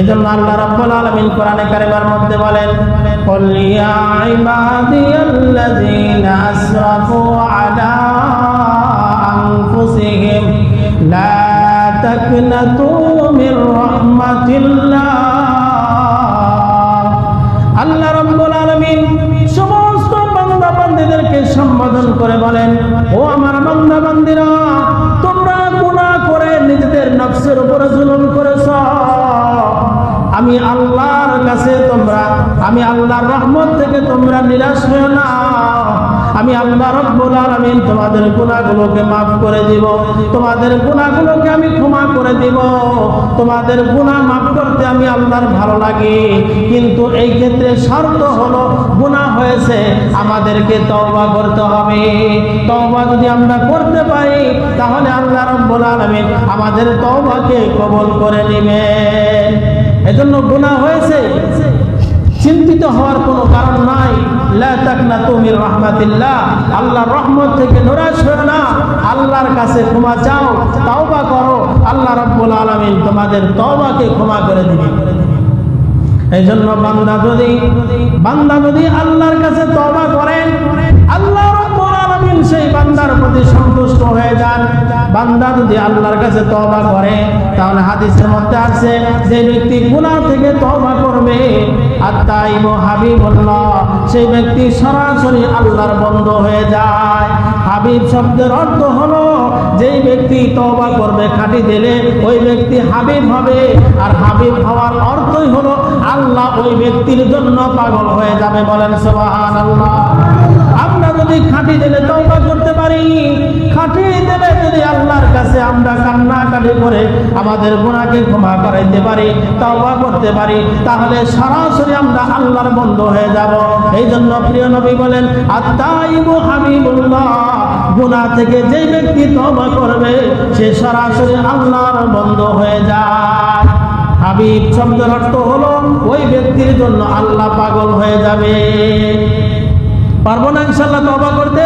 এজন্য আল্লাহ রাব্বুল আলামিন কোরআনে কারিমের মধ্যে বলেন, কুল ইয়া ইবাদিয়াল্লাযীনা আসরাফু আলা আনফুসিহিম লা তাকনাতু মির রাহমাতিল্লাহ। আল্লাহ রাব্বুল আলামিন সমস্ত বান্দা বান্দীদেরকে সম্বোধন করে বলেন, ও আমার বান্দা বান্দীরা, তোমরা গুনাহ করে নিজেদের নফসের উপরে জুলুম করেছো, আমি আল্লাহর কাছে আমি আল্লাহর রহমত থেকে তোমরা নিরাশ হয়ো না। আমি আল্লাহ রাব্বুল আলামিন তোমাদের গুনাহগুলোকে মাফ করে দিব, তোমাদের গুনাহগুলোকে আমি ক্ষমা করে দিব। তোমাদের গুনাহ মাফ করতে আমি আল্লাহর ভালো লাগে, কিন্তু এই ক্ষেত্রে শর্ত হলো গুনাহ হয়েছে, আমাদেরকে তওবা করতে হবে। তওবা যদি আমরা করতে পারি তাহলে আল্লাহ রাব্বুল আলামিন আমাদের তওবাকে কবুল করে নেবেন। এজন্য গুনাহ হয়েছে, চিন্তিত হওয়ার কোনো কারণ নাই। লা তাকনাতু মির রাহমাতিল্লাহ, আল্লাহর রহমত থেকে নিরাশ হয়ো না, আল্লাহর কাছে ক্ষমা চাও, তওবা করো, আল্লাহ রাব্বুল আলামিন তোমাদের তওবাকে ক্ষমা করে দিবেন। এইজন্য বান্দা যদি আল্লাহর কাছে তওবা করেন, আল্লাহ রাব্বুল আলামিন সেই বান্দার প্রতি সন্তুষ্ট হয়ে যান। বান্দা যদি আল্লাহর কাছে তওবা করে, তাহলে হাদিসের মধ্যে আছে, যে ব্যক্তি গুনাহ থেকে তওবা করবে, আত-তাইবু হাবিবুল্লাহ, সেই ব্যক্তি সরাসরি আল্লাহর বন্ধু হয়ে যায়। হাবিব শব্দের অর্থ হলো যেই ব্যক্তি তওবা করবে খাঁটি দিলে, ওই ব্যক্তি হাবিব হবে। আর হাবিব হওয়ার অর্থই হলো আল্লাহ ওই ব্যক্তির জন্য পাগল হয়ে যাবে। বলেন সুবহানাল্লাহ। আমরা যদি খাঁটি দিলে তওবা করতে পারি, খাঁটি দিলে যদি আল্লাহর কাছে আমরা কান্নাকাটি করে আমাদের গুনাহকে ক্ষমা করাইতে পারি, তওবা করতে পারি, তাহলে সরাসরি আমরা আল্লাহর বন্ধু হয়ে যাব। এই জন্য প্রিয় নবী বলেন, আত-তাইবু হাবিবুল্লাহ, গুনাহ থেকে যেই ব্যক্তি তওবা করবে সে সরাসরি আল্লাহর বন্ধু হয়ে যায়। হাবিব শব্দের অর্থ হলো ওই ব্যক্তির জন্য আল্লাহ পাগল হয়ে যাবে। পারবো না ইনশাআল্লাহ তওবা করতে?